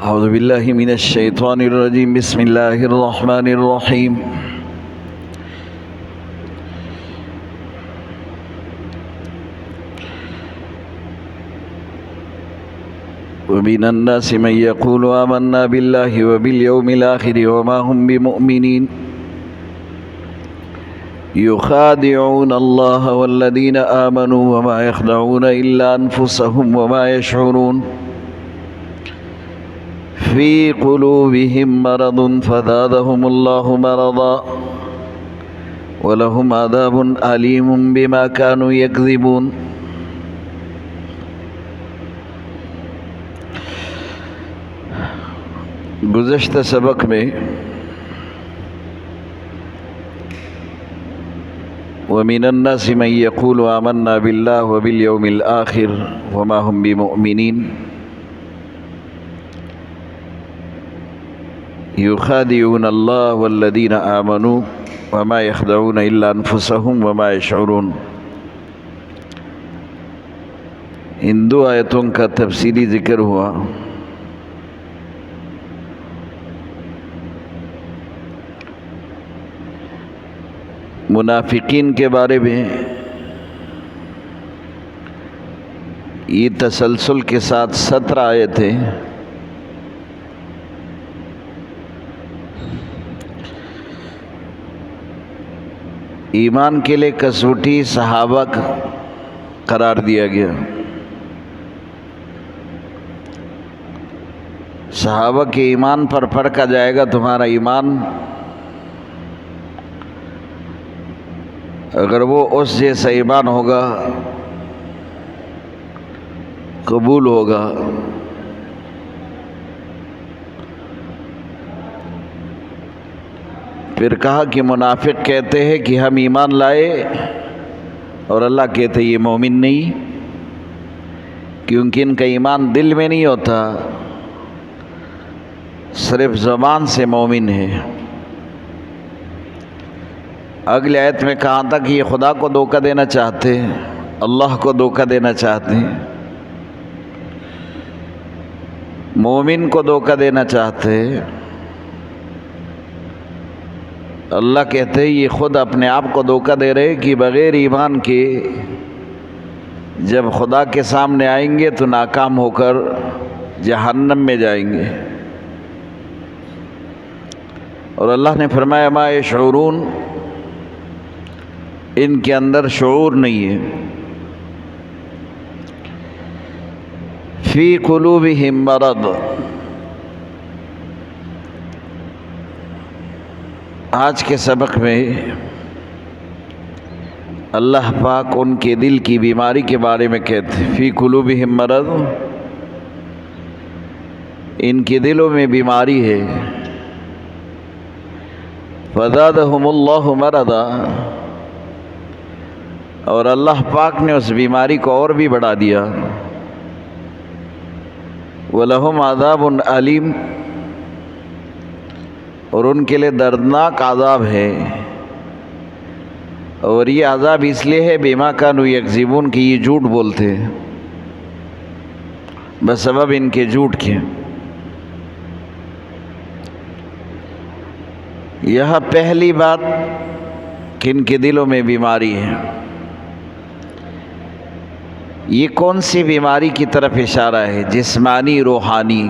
أعوذ بالله من الشيطان الرجيم. بسم الله الرحمن الرحيم. ومن الناس من يقول آمنا بالله وباليوم الآخر وما هم بمؤمنين يخادعون الله والذين آمنوا وما يخدعون إلا أنفسهم وما يشعرون في قلوبهم مرض فزادهم الله مرضا ولهم عذاب أليم بما كانوا يكذبون. گزشتہ سبق میں وَمِنَ النَّاسِ مَن يَقُولُ آمَنَّا بِاللَّهِ وَبِالْيَوْمِ الْآخِرِ وَمَا هُمْ بِمُؤْمِنِينَ يُخَادِعُونَ اللَّهَ وَالَّذِينَ آمَنُوا وَمَا يَخْدَعُونَ إِلَّا أَنفُسَهُمْ وَمَا يَشْعُرُونَ. ان دو آیتوں کا تفصیلی ذکر ہوا. منافقین کے بارے میں یہ تسلسل کے ساتھ 17 آیتیں ایمان کے لیے کسوٹی صحابہ قرار دیا گیا. صحابہ کے ایمان پر پرکھا جائے گا تمہارا ایمان. اگر وہ اس جیسا ایمان ہوگا قبول ہوگا پھر کہا کہ منافق کہتے ہیں کہ ہم ایمان لائے اور اللہ کہتے یہ مومن نہیں، کیونکہ ان کا ایمان دل میں نہیں ہوتا، صرف زبان سے مومن ہے. اگلی آیت میں کہا تھا کہ یہ خدا کو دھوکہ دینا چاہتے ہیں، اللہ کو دھوکہ دینا چاہتے ہیں، مومن کو دھوکہ دینا چاہتے ہیں. اللہ کہتے ہیں یہ خود اپنے آپ کو دھوکہ دے رہے کہ بغیر ایمان کے جب خدا کے سامنے آئیں گے تو ناکام ہو کر جہنم میں جائیں گے. اور اللہ نے فرمایا ما یشعرون، ان کے اندر شعور نہیں ہے. فی قلوبہم مرض، آج کے سبق میں اللہ پاک ان کے دل کی بیماری کے بارے میں کہتے ہیں. فی قلوبہم مرض، ان کے دلوں میں بیماری ہے. فزادہم اللہ مرضا، اور اللہ پاک نے اس بیماری کو اور بھی بڑھا دیا. وَلَهُمْ عَذَابٌ أَلِيمٌ، اور ان کے لیے دردناک عذاب ہے. اور یہ عذاب اس لیے ہے بِمَا كَانُوا يَكْذِبُونَ کہ یہ جھوٹ بولتے ہیں، بسبب ان کے جھوٹ کے. یہاں پہلی بات کہ ان کے دلوں میں بیماری ہے. یہ کون سی بیماری کی طرف اشارہ ہے؟ جسمانی، روحانی.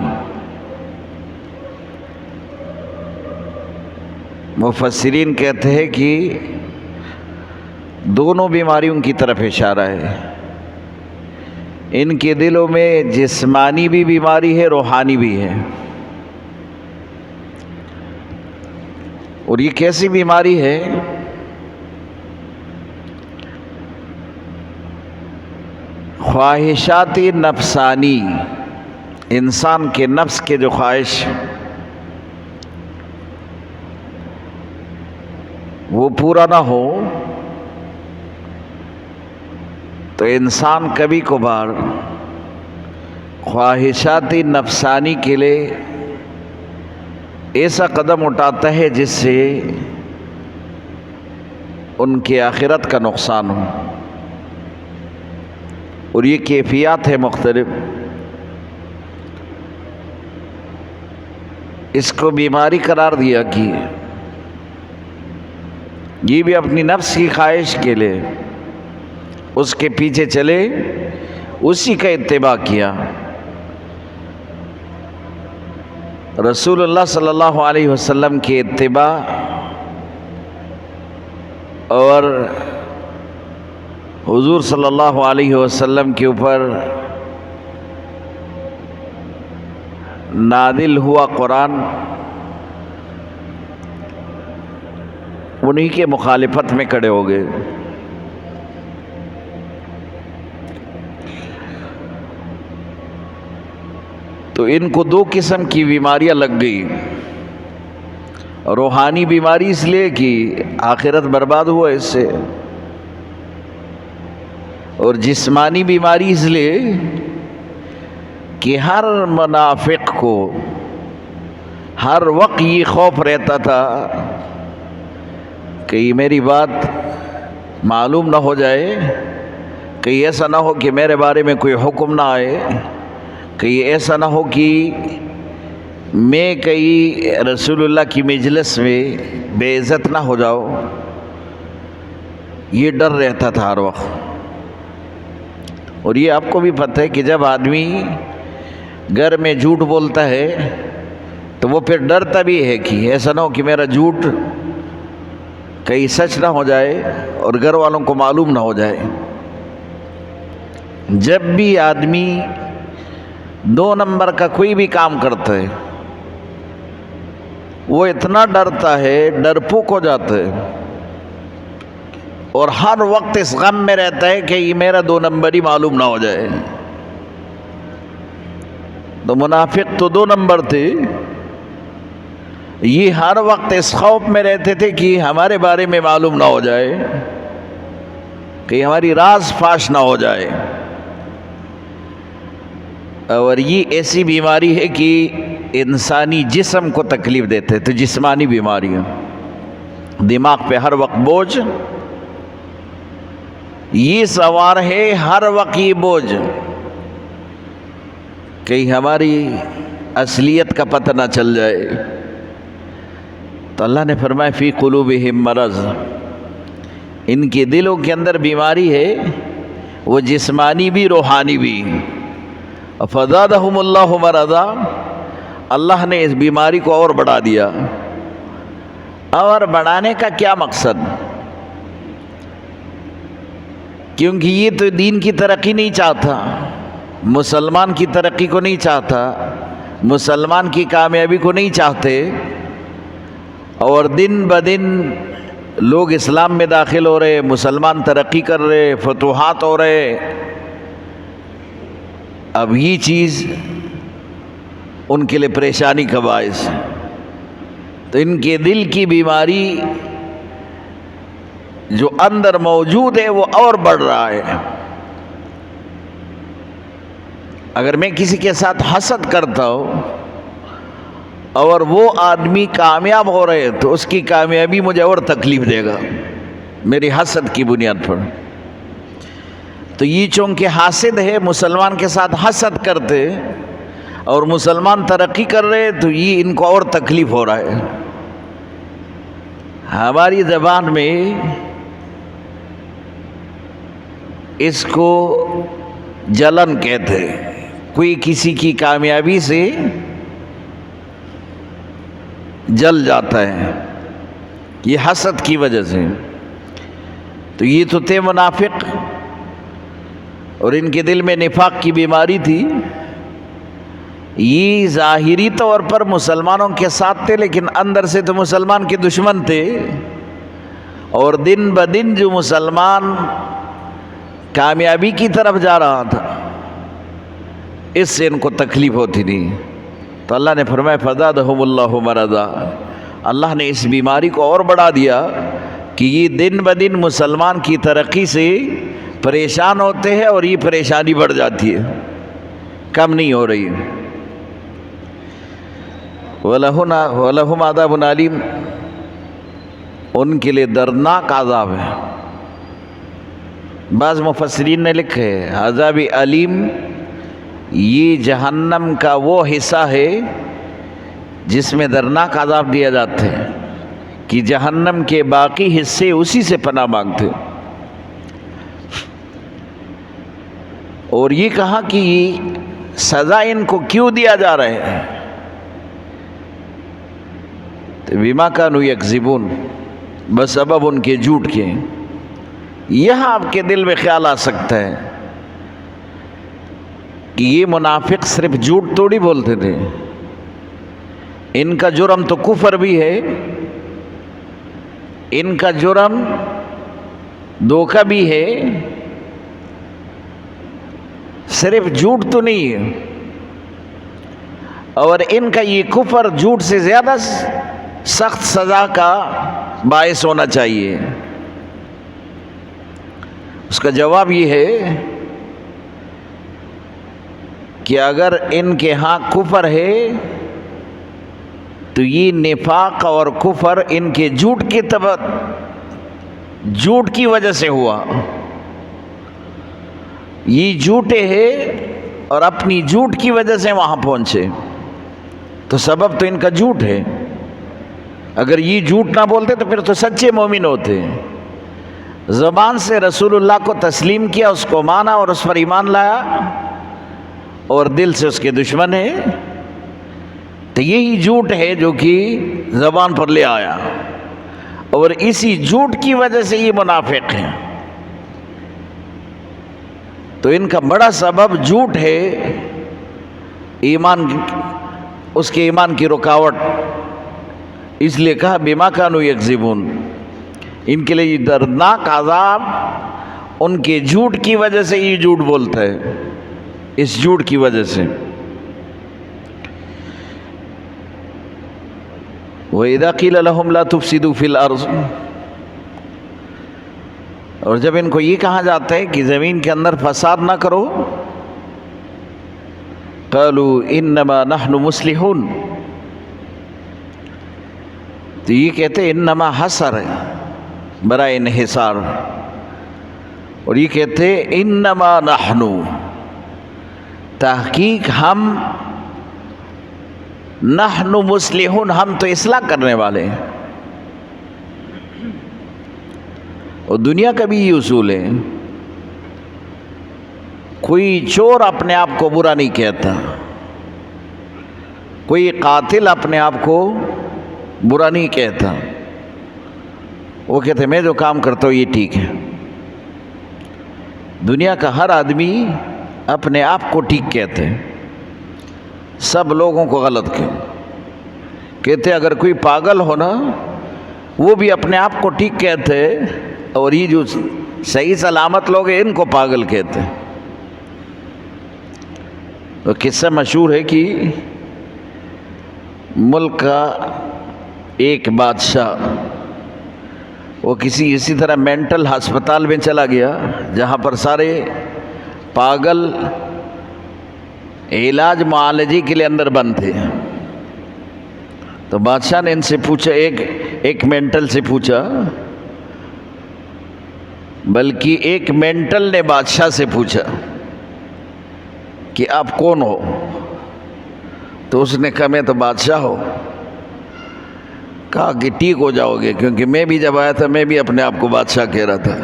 مفسرین کہتے ہیں کہ دونوں بیماریوں کی طرف اشارہ ہے. ان کے دلوں میں جسمانی بھی بیماری ہے، روحانی بھی ہے. اور یہ کیسی بیماری ہے؟ خواہشات نفسانی، انسان کے نفس کے جو خواہش وہ پورا نہ ہو تو انسان کبھی کبھار خواہشات نفسانی کے لیے ایسا قدم اٹھاتا ہے جس سے ان کی آخرت کا نقصان ہو. اور یہ کیفیات ہے مختلف. اس کو بیماری قرار دیا کہ یہ بھی اپنی نفس کی خواہش کے لیے اس کے پیچھے چلے، اسی کا اتباع کیا۔ رسول اللہ صلی اللہ علیہ وسلم کے اتباع اور حضور صلی اللہ علیہ وسلم کے اوپر نازل ہوا قرآن، انہی کے مخالفت میں کھڑے ہو گئے۔ تو ان کو دو قسم کی بیماریاں لگ گئی، روحانی بیماری اس لیے کہ آخرت برباد ہوا اس سے، اور جسمانی بیماری اس لیے کہ ہر منافق کو ہر وقت یہ خوف رہتا تھا کہ یہ میری بات معلوم نہ ہو جائے، کہیں ایسا نہ ہو کہ میرے بارے میں کوئی حکم نہ آئے، کہیں ایسا نہ ہو کہ میں کہیں رسول اللہ کی مجلس میں بے عزت نہ ہو جاؤ، یہ ڈر رہتا تھا ہر وقت۔ اور یہ آپ کو بھی پتہ ہے کہ جب آدمی گھر میں جھوٹ بولتا ہے تو وہ پھر ڈرتا بھی ہے کہ ایسا نہ ہو کہ میرا جھوٹ کہیں سچ نہ ہو جائے اور گھر والوں کو معلوم نہ ہو جائے۔ جب بھی آدمی دو نمبر کا کوئی بھی کام کرتا ہے وہ اتنا ڈرتا ہے، ڈرپوک ہو جاتا ہے، اور ہر وقت اس غم میں رہتا ہے کہ یہ میرا دو نمبر ہی معلوم نہ ہو جائے۔ تو منافق تو دو نمبر تھے، یہ ہر وقت اس خوف میں رہتے تھے کہ ہمارے بارے میں معلوم نہ ہو جائے، کہ ہماری راز فاش نہ ہو جائے۔ اور یہ ایسی بیماری ہے کہ انسانی جسم کو تکلیف دیتے، تو جسمانی بیماری ہے، دماغ پہ ہر وقت بوجھ، یہ سوار ہے ہر وقت یہ بوجھ کہ ہماری اصلیت کا پتہ نہ چل جائے۔ تو اللہ نے فرمایا فی قلوبہم مرض، ان کے دلوں کے اندر بیماری ہے، وہ جسمانی بھی روحانی بھی۔ فزادہم اللہ مرضا، اللہ نے اس بیماری کو اور بڑھا دیا۔ اور بڑھانے کا کیا مقصد؟ کیونکہ یہ تو دین کی ترقی نہیں چاہتا، مسلمان کی ترقی کو نہیں چاہتا، مسلمان کی کامیابی کو نہیں چاہتے، اور دن بدن لوگ اسلام میں داخل ہو رہے، مسلمان ترقی کر رہے، فتوحات ہو رہے۔ اب یہ چیز ان کے لیے پریشانی کا باعث، تو ان کے دل کی بیماری جو اندر موجود ہے وہ اور بڑھ رہا ہے۔ اگر میں کسی کے ساتھ حسد کرتا ہوں اور وہ آدمی کامیاب ہو رہے تو اس کی کامیابی مجھے اور تکلیف دے گا میری حسد کی بنیاد پر۔ تو یہ چونکہ حاسد ہے، مسلمان کے ساتھ حسد کرتے اور مسلمان ترقی کر رہے تو یہ ان کو اور تکلیف ہو رہا ہے۔ ہماری زبان میں اس کو جلن کہتے ہیں، کوئی کسی کی کامیابی سے جل جاتا ہے، یہ حسد کی وجہ سے۔ تو یہ تو تھے منافق، اور ان کے دل میں نفاق کی بیماری تھی۔ یہ ظاہری طور پر مسلمانوں کے ساتھ تھے لیکن اندر سے تو مسلمان کے دشمن تھے، اور دن بدن جو مسلمان کامیابی کی طرف جا رہا تھا اس سے ان کو تکلیف ہوتی تھی۔ تو اللہ نے فرمایا فزادہم اللہ مرضا، اللہ نے اس بیماری کو اور بڑھا دیا کہ یہ دن بدن مسلمان کی ترقی سے پریشان ہوتے ہیں، اور یہ پریشانی بڑھ جاتی ہے، کم نہیں ہو رہی۔ وَلَهُمْ عَذَابٌ عَلِيمٌ، ان کے لیے دردناک عذاب ہے۔ بعض مفسرین نے لکھے عذاب علیم، یہ جہنم کا وہ حصہ ہے جس میں دردناک عذاب دیا جاتے ہیں کہ جہنم کے باقی حصے اسی سے پناہ مانگتے. اور یہ کہا کہ سزا ان کو کیوں دیا جا رہا ہے؟ تو بما کانوا یکذبون، بسبب ان کے جھوٹ کے. یہاں آپ کے دل میں خیال آ سکتا ہے کہ یہ منافق صرف جھوٹ تھوڑی بولتے تھے، ان کا جرم تو کفر بھی ہے، ان کا جرم دھوکہ بھی ہے، صرف جھوٹ تو نہیں ہے. اور ان کا یہ کفر جھوٹ سے زیادہ سخت سزا کا باعث ہونا چاہیے. اس کا جواب یہ ہے کہ اگر ان کے ہاں کفر ہے تو یہ نفاق اور کفر ان کے جھوٹ کی وجہ سے ہوا. یہ جھوٹے ہیں اور اپنی جھوٹ کی وجہ سے وہاں پہنچے، تو سبب تو ان کا جھوٹ ہے. اگر یہ جھوٹ نہ بولتے تو پھر تو سچے مومن ہوتے. زبان سے رسول اللہ کو تسلیم کیا، اس کو مانا اور اس پر ایمان لایا، اور دل سے اس کے دشمن ہے، تو یہی جھوٹ ہے جو کہ زبان پر لے آیا، اور اسی جھوٹ کی وجہ سے یہ منافق ہیں. تو ان کا بڑا سبب جھوٹ ہے، ایمان، اس کے ایمان کی رکاوٹ. اس لیے کہا بما کانوا یکذبون، ان کے لیے یہ دردناک عذاب ان کے جھوٹ کی وجہ سے یہ جھوٹ بولتا ہے، اس جھوٹ کی وجہ سے. وَإِذَا قِيلَ لَهُمْ لَا تُفْسِدُوا فِي الْأَرْضِ، اور جب ان کو یہ کہا جاتا ہے کہ زمین کے اندر فساد نہ کرو، قَالُوا إِنَّمَا نَحْنُ مُصْلِحُونَ، تو یہ کہتے انما حسر ہے برائے انحصار، اور یہ کہتے انما نحن، تحقیق ہم، نحن مصلحون، ہم تو اصلاح کرنے والے ہیں. اور دنیا کا بھی یہ اصول ہے، کوئی چور اپنے آپ کو برا نہیں کہتا، کوئی قاتل اپنے آپ کو برا نہیں کہتا، وہ کہتے میں جو کام کرتا ہوں یہ ٹھیک ہے. دنیا کا ہر آدمی اپنے آپ کو ٹھیک کہتے ہیں، سب لوگوں کو غلط کہتے. اگر کوئی پاگل ہو نا، وہ بھی اپنے آپ کو ٹھیک کہتے، اور یہ جو صحیح سلامت لوگ ہیں ان کو پاگل کہتے. تو قصہ مشہور ہے کہ ملک کا ایک بادشاہ، وہ کسی اسی طرح مینٹل ہسپتال میں چلا گیا جہاں پر سارے پاگل علاج معالجے کے لیے اندر بند تھے. تو بادشاہ نے ان سے پوچھا، ایک مینٹل سے پوچھا، بلکہ ایک مینٹل نے بادشاہ سے پوچھا کہ آپ کون ہو؟ تو اس نے کہا میں تو بادشاہ ہو. کہا کہ ٹھیک ہو جاؤ گے، کیونکہ میں بھی جب آیا تھا میں بھی اپنے آپ کو بادشاہ کہہ رہا تھا.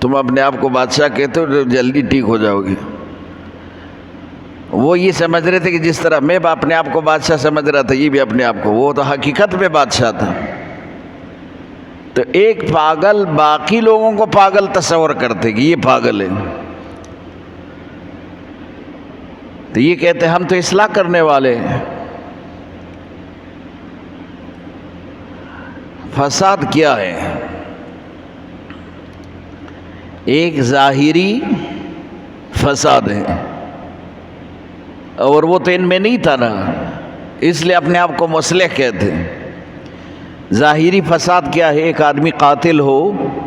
تم اپنے آپ کو بادشاہ کہتے ہو تو جلدی ٹھیک ہو جاؤ گے. وہ یہ سمجھ رہے تھے کہ جس طرح میں اپنے آپ کو بادشاہ سمجھ رہا تھا، یہ بھی اپنے آپ کو، وہ تو حقیقت میں بادشاہ تھا. تو ایک پاگل باقی لوگوں کو پاگل تصور کرتے کہ یہ پاگل ہے، تو یہ کہتے ہم تو اصلاح کرنے والے ہیں. فساد کیا ہے؟ ایک ظاہری فساد ہے، اور وہ تو ان میں نہیں تھا نا، اس لیے اپنے آپ کو مصلح کہتے ہیں. ظاہری فساد کیا ہے؟ ایک آدمی قاتل ہو،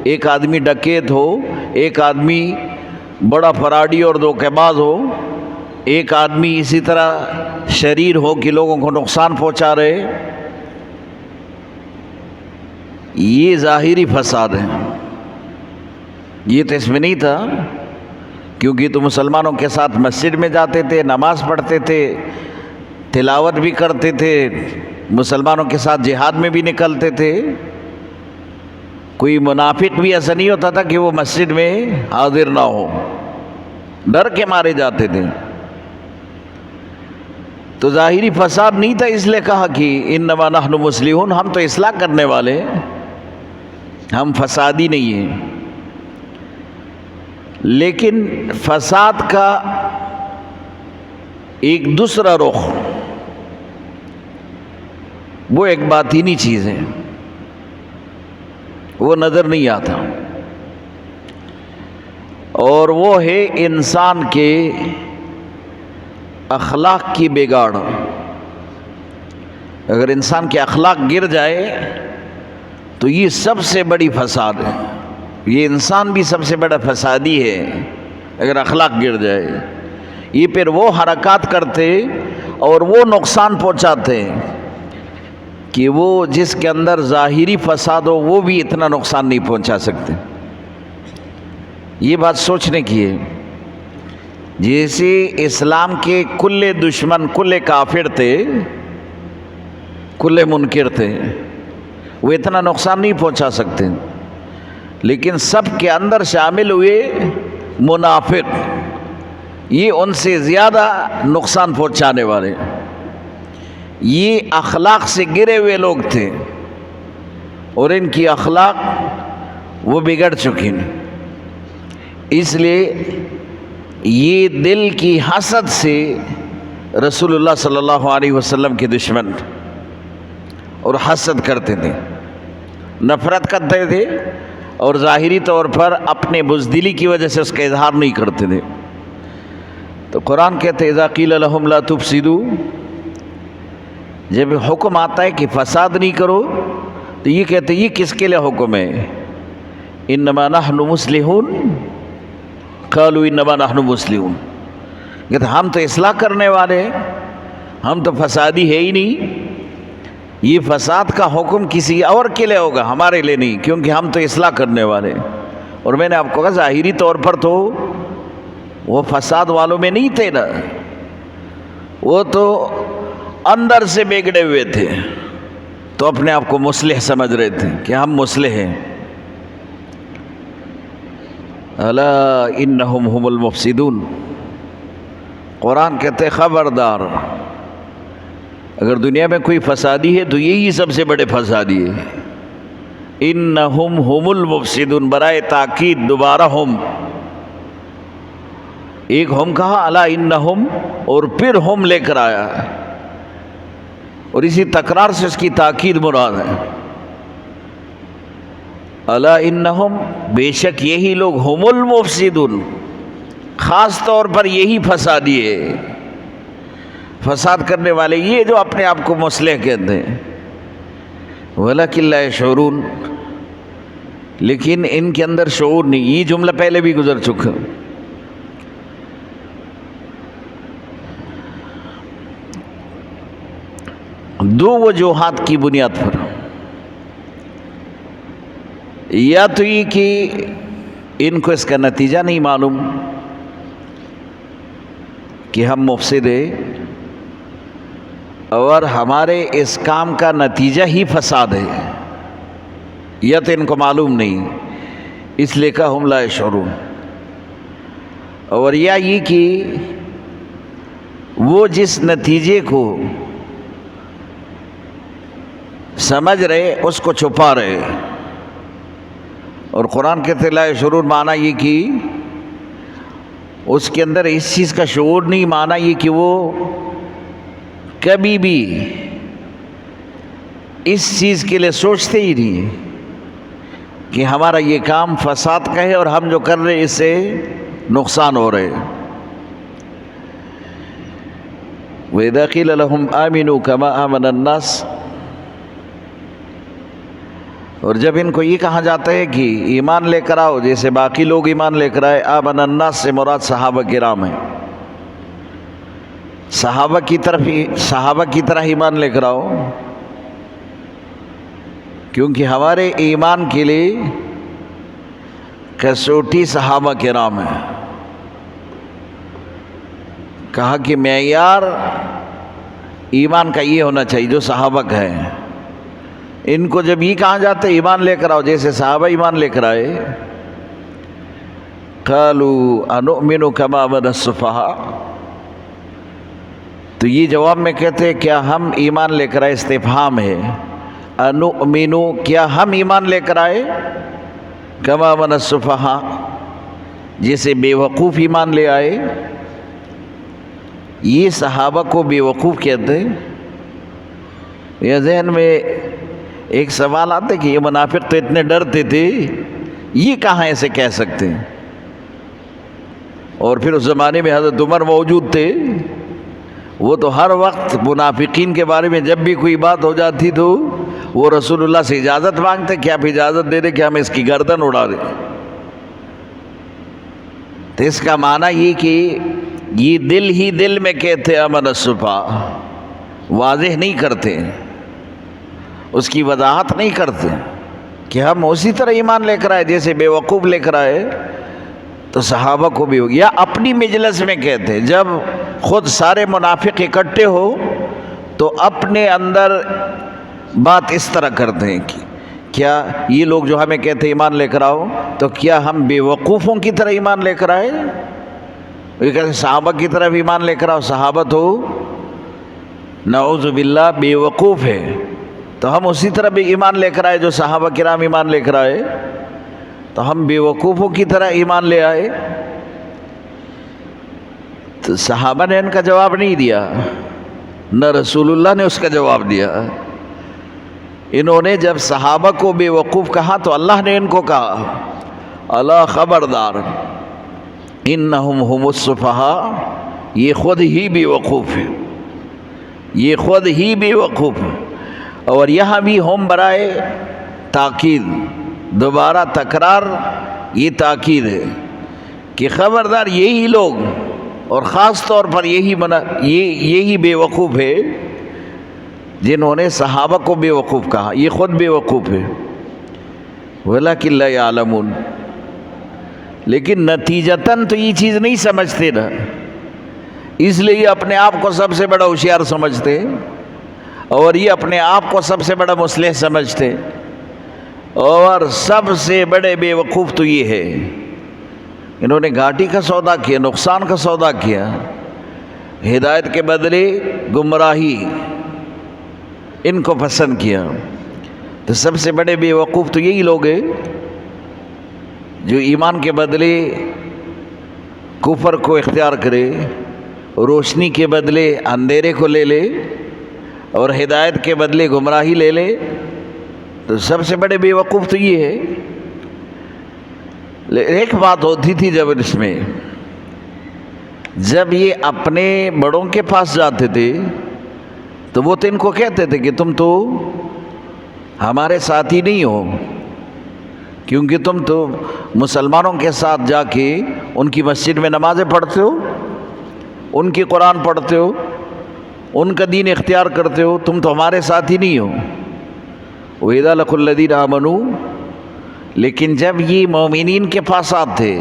ایک آدمی ڈکیت ہو، ایک آدمی بڑا فراڈی اور دھوکے باز ہو، ایک آدمی اسی طرح شریر ہو کہ لوگوں کو نقصان پہنچا رہے. یہ ظاہری فساد ہے. یہ تو اس میں نہیں تھا، کیونکہ تو مسلمانوں کے ساتھ مسجد میں جاتے تھے، نماز پڑھتے تھے، تلاوت بھی کرتے تھے، مسلمانوں کے ساتھ جہاد میں بھی نکلتے تھے. کوئی منافق بھی ایسا نہیں ہوتا تھا کہ وہ مسجد میں حاضر نہ ہو، ڈر کے مارے جاتے تھے. تو ظاہری فساد نہیں تھا، اس لیے کہا کہ انما نحن مصلحون، ہم تو اصلاح کرنے والے، ہم فسادی نہیں ہیں. لیکن فساد کا ایک دوسرا رخ، وہ ایک باطینی چیز ہے، وہ نظر نہیں آتا، اور وہ ہے انسان کے اخلاق کی بگاڑ. اگر انسان کے اخلاق گر جائے تو یہ سب سے بڑی فساد ہے. یہ انسان بھی سب سے بڑا فسادی ہے اگر اخلاق گر جائے. یہ پھر وہ حرکات کرتے اور وہ نقصان پہنچاتے کہ وہ جس کے اندر ظاہری فساد ہو وہ بھی اتنا نقصان نہیں پہنچا سکتے. یہ بات سوچنے کی ہے. جیسے اسلام کے کل دشمن، کل کافر تھے، کل منکر تھے، وہ اتنا نقصان نہیں پہنچا سکتے، لیکن سب کے اندر شامل ہوئے منافق، یہ ان سے زیادہ نقصان پہنچانے والے. یہ اخلاق سے گرے ہوئے لوگ تھے اور ان کی اخلاق وہ بگڑ چکے ہیں. اس لیے یہ دل کی حسد سے رسول اللہ صلی اللہ علیہ وسلم کے دشمن اور حسد کرتے تھے، نفرت کرتے تھے، اور ظاہری طور پر اپنے بزدلی کی وجہ سے اس کا اظہار نہیں کرتے تھے. تو قرآن کہتے اذا قیل لہم لا تفسدوا، جب حکم آتا ہے کہ فساد نہیں کرو تو یہ کہتے یہ کس کے لیے حکم ہے؟ انما نحن مصلحون، قالوا انما نحن مصلحون، کہتے ہم تو اصلاح کرنے والے ہیں، ہم تو فسادی ہے ہی نہیں. یہ فساد کا حکم کسی اور کے لیے ہوگا، ہمارے لیے نہیں، کیونکہ ہم تو اصلاح کرنے والے. اور میں نے آپ کو کہا ظاہری طور پر تو وہ فساد والوں میں نہیں تھے نا، وہ تو اندر سے بگڑے ہوئے تھے، تو اپنے آپ کو مصلح سمجھ رہے تھے کہ ہم مصلح ہیں. الا انہم هم المفسدون. قرآن کہتے خبردار، اگر دنیا میں کوئی فسادی ہے تو یہی سب سے بڑے فسادی ہے. انہم هم المفسدون، برائے تاکید دوبارہ ہم، ایک ہم کہا الا انہم، اور پھر ہم لے کر آیا، اور اسی تکرار سے اس کی تاکید مراد ہے. الا انہم، بے شک یہی لوگ، ہم المفسدون، خاص طور پر یہی فسادی ہے، فساد کرنے والے یہ جو اپنے آپ کو مصلح کہتے ہیں. ولکن لا یشعرون، لیکن ان کے اندر شعور نہیں. یہ جملہ پہلے بھی گزر چکا. دو وجوہات کی بنیاد پر، یا تو یہ کہ ان کو اس کا نتیجہ نہیں معلوم کہ ہم مفسد ہیں، اور ہمارے اس کام کا نتیجہ ہی فساد ہے، یا تو ان کو معلوم نہیں، اس لیے کہ ہم لا یشعرون. اور یا یہ کہ وہ جس نتیجے کو سمجھ رہے اس کو چھپا رہے. اور قرآن کہتے لا یشعرون، معنی یہ کہ اس کے اندر اس چیز کا شعور نہیں، معنی یہ کہ وہ کبھی بھی اس چیز کے لیے سوچتے ہی نہیں کہ ہمارا یہ کام فساد کا ہے اور ہم جو کر رہے اس سے نقصان ہو رہے. وَإِذَا قِيلَ لَهُمْ آمِنُوا كَمَا آمَنَ النَّاسُ، اور جب ان کو یہ کہا جاتا ہے کہ ایمان لے کر آؤ جیسے باقی لوگ ایمان لے کر آئے، آمن الناس سے مراد صحابہ کرام ہیں، صحابہ کی طرح ایمان لے کر آؤ، کیونکہ ہمارے ایمان کے لیے کسوٹی صحابہ کرام ہے. کہا کہ معیار ایمان کا یہ ہونا چاہیے جو صحابہ کا ہے. ان کو جب یہ کہا جاتا ہے ایمان لے کر آؤ جیسے صحابہ ایمان لے کر آئے، قالوا انؤمن کما آمن السفہاء، تو یہ جواب میں کہتے ہیں کیا ہم ایمان لے کر آئے، استفہام ہے. انؤمن، کیا ہم ایمان لے کر آئے، کما آمن السفہاء، جیسے بے وقوف ایمان لے آئے. یہ صحابہ کو بے وقوف کہتے ہیں. یہ ذہن میں ایک سوال آتا ہے کہ یہ منافق تو اتنے ڈرتے تھے، یہ کہاں ایسے کہہ سکتے ہیں؟ اور پھر اس زمانے میں حضرت عمر موجود تھے، وہ تو ہر وقت منافقین کے بارے میں جب بھی کوئی بات ہو جاتی تو وہ رسول اللہ سے اجازت مانگتے کہ آپ اجازت دے دیں کہ ہم اس کی گردن اڑا دیں. تو اس کا معنی یہ کہ یہ دل ہی دل میں کہتے امن السفہاء، واضح نہیں کرتے، اس کی وضاحت نہیں کرتے کہ ہم اسی طرح ایمان لے کر آئے جیسے بے وقوف لے کر آئے. تو صحابہ کو بھی یا اپنی مجلس میں کہتے، جب خود سارے منافق اکٹھے ہو تو اپنے اندر بات اس طرح کرتے ہیں کہ کیا یہ لوگ جو ہمیں کہتے ایمان لے کر آؤ، تو کیا ہم بے وقوفوں کی طرح ایمان لے کر آئے؟ یہ کہتے صحابہ کی طرف ایمان لے کر آؤ. صحابہ تو نعوذ باللہ بے وقوف ہے، تو ہم اسی طرح بھی ایمان لے کر آئے جو صحابہ کرام ایمان لے کر آئے، تو ہم بے وقوفوں کی طرح ایمان لے آئے. تو صحابہ نے ان کا جواب نہیں دیا، نہ رسول اللہ نے اس کا جواب دیا. انہوں نے جب صحابہ کو بے وقوف کہا تو اللہ نے ان کو کہا الا خبردار انہم ہم السفہاء، یہ خود ہی بے وقوف ہے، یہ خود ہی بے وقوف ہے. اور یہاں بھی ہم برائے تاکید، دوبارہ تکرار، یہ تاکید ہے کہ خبردار یہی لوگ، اور خاص طور پر یہی بے وقوف ہے جنہوں نے صحابہ کو بے وقوف کہا، یہ خود بے وقوف ہے. وَلَكِنْ لَا يَعْلَمُونَ، لیکن نتیجتاً تو یہ چیز نہیں سمجھتے نا، اس لیے یہ اپنے آپ کو سب سے بڑا ہوشیار سمجھتے، اور یہ اپنے آپ کو سب سے بڑا مصلح سمجھتے، اور سب سے بڑے بے وقوف تو یہ ہے انہوں نے گھاٹی کا سودا کیا، نقصان کا سودا کیا، ہدایت کے بدلے گمراہی ان کو پسند کیا. تو سب سے بڑے بے وقوف تو یہی لوگ ہیں جو ایمان کے بدلے کفر کو اختیار کرے، روشنی کے بدلے اندھیرے کو لے لے، اور ہدایت کے بدلے گمراہی لے لے. تو سب سے بڑے بے وقوف تو یہ ہے. ایک بات ہوتی تھی جب اس میں، جب یہ اپنے بڑوں کے پاس جاتے تھے تو وہ تو ان کو کہتے تھے کہ تم تو ہمارے ساتھی نہیں ہو، کیونکہ تم تو مسلمانوں کے ساتھ جا کے ان کی مسجد میں نمازیں پڑھتے ہو، ان کی قرآن پڑھتے ہو، ان کا دین اختیار کرتے ہو، تم تو ہمارے ساتھی نہیں ہو. وَإِذَا لَقُوا الَّذِينَ آمَنُوا، لیکن جب یہ مومنین کے پاس آتے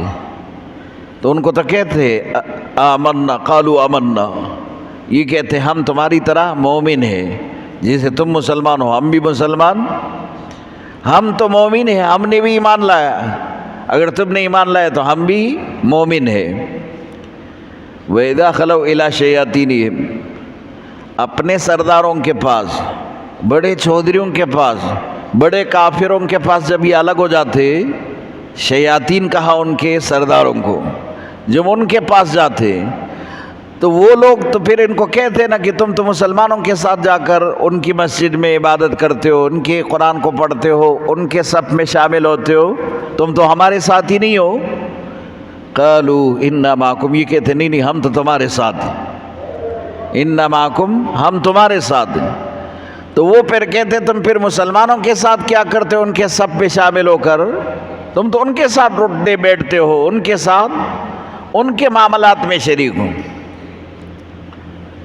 تو ان کو تو کہتے آمنا، قالوا آمنا، یہ کہتے ہم تمہاری طرح مومن ہیں، جیسے تم مسلمان ہو ہم بھی مسلمان، ہم تو مومن ہیں، ہم نے بھی ایمان لایا، اگر تم نے ایمان لایا تو ہم بھی مومن ہیں. وَإِذَا خَلَوْا إِلَىٰ شَيَاطِينِهِمْ، اپنے سرداروں کے پاس، بڑے چودھریوں کے پاس، بڑے کافروں کے پاس جب یہ الگ ہو جاتے، شیاطین کہا ان کے سرداروں کو، جب ان کے پاس جاتے تو وہ لوگ تو پھر ان کو کہتے نا کہ تم تو مسلمانوں کے ساتھ جا کر ان کی مسجد میں عبادت کرتے ہو، ان کے قرآن کو پڑھتے ہو، ان کے صف میں شامل ہوتے ہو، تم تو ہمارے ساتھ ہی نہیں ہو. قالوا انا معکم، یہ کہتے نہیں ہم تو تمہارے ساتھ ہیں، انا معکم، ہم تمہارے ساتھ ہیں. تو وہ پھر کہتے تم پھر مسلمانوں کے ساتھ کیا کرتے ہو، ان کے صف پہ شامل ہو کر، تم تو ان کے ساتھ اٹھتے بیٹھتے ہو، ان کے ساتھ ان کے معاملات میں شریک ہو.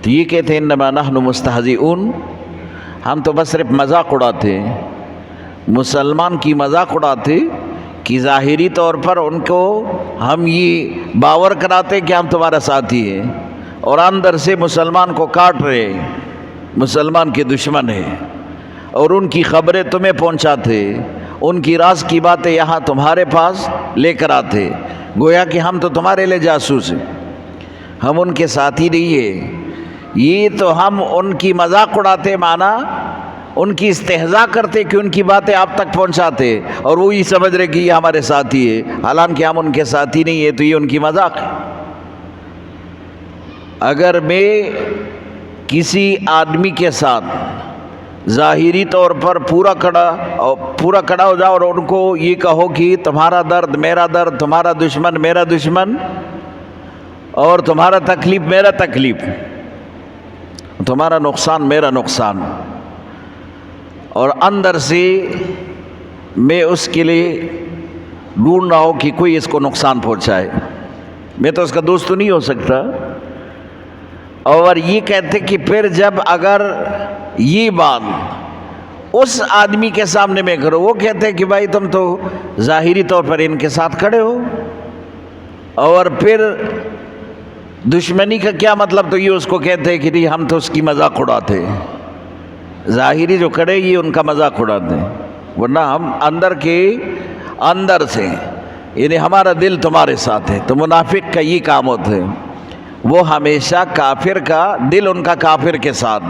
تو یہ کہتے ہیں انما نحن مستہزئون، ہم تو بس صرف مذاق اڑاتے ہیں، مسلمان کی مذاق اڑاتے کہ ظاہری طور پر ان کو ہم یہ باور کراتے کہ ہم تمہارا ساتھی ہیں، اور اندر سے مسلمان کو کاٹ رہے ہیں. مسلمان کے دشمن ہیں اور ان کی خبریں تمہیں پہنچاتے، ان کی راز کی باتیں یہاں تمہارے پاس لے کر آتے، گویا کہ ہم تو تمہارے لیے جاسوس ہیں، ہم ان کے ساتھی نہیں ہیں، یہ تو ہم ان کی مذاق اڑاتے، مانا ان کی استہزاء کرتے کہ ان کی باتیں آپ تک پہنچاتے، اور وہ یہ سمجھ رہے کہ یہ ہمارے ساتھی ہے، حالانکہ ہم ان کے ساتھی نہیں ہیں، تو یہ ان کی مذاق ہے۔ اگر میں کسی آدمی کے ساتھ ظاہری طور پر پورا کھڑا ہو جاؤ اور ان کو یہ کہو کہ تمہارا درد میرا درد، تمہارا دشمن میرا دشمن، اور تمہارا تکلیف میرا تکلیف، تمہارا نقصان میرا نقصان، اور اندر سے میں اس کے لیے ڈھونڈ رہا ہوں کہ کوئی اس کو نقصان پہنچائے، میں تو اس کا دوست تو نہیں ہو سکتا۔ اور یہ کہتے کہ پھر جب اگر یہ بات اس آدمی کے سامنے میں کرو، وہ کہتے کہ بھائی تم تو ظاہری طور پر ان کے ساتھ کھڑے ہو، اور پھر دشمنی کا کیا مطلب، تو یہ اس کو کہتے ہیں کہ نہیں ہم تو اس کی مذاق اڑاتے، ظاہری جو کھڑے یہ ان کا مذاق اڑاتے ہیں، ورنہ ہم اندر سے یعنی ہمارا دل تمہارے ساتھ ہے۔ تو منافق کا یہ کام ہوتا ہے، وہ ہمیشہ کافر کا دل ان کا کافر کے ساتھ،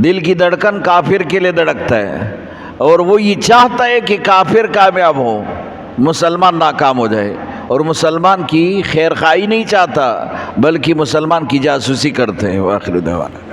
دل کی دھڑکن کافر کے لیے دھڑکتا ہے، اور وہ یہ چاہتا ہے کہ کافر کامیاب ہو، مسلمان ناکام ہو جائے، اور مسلمان کی خیر خواہی نہیں چاہتا بلکہ مسلمان کی جاسوسی کرتے ہیں۔ وآخر دعوانا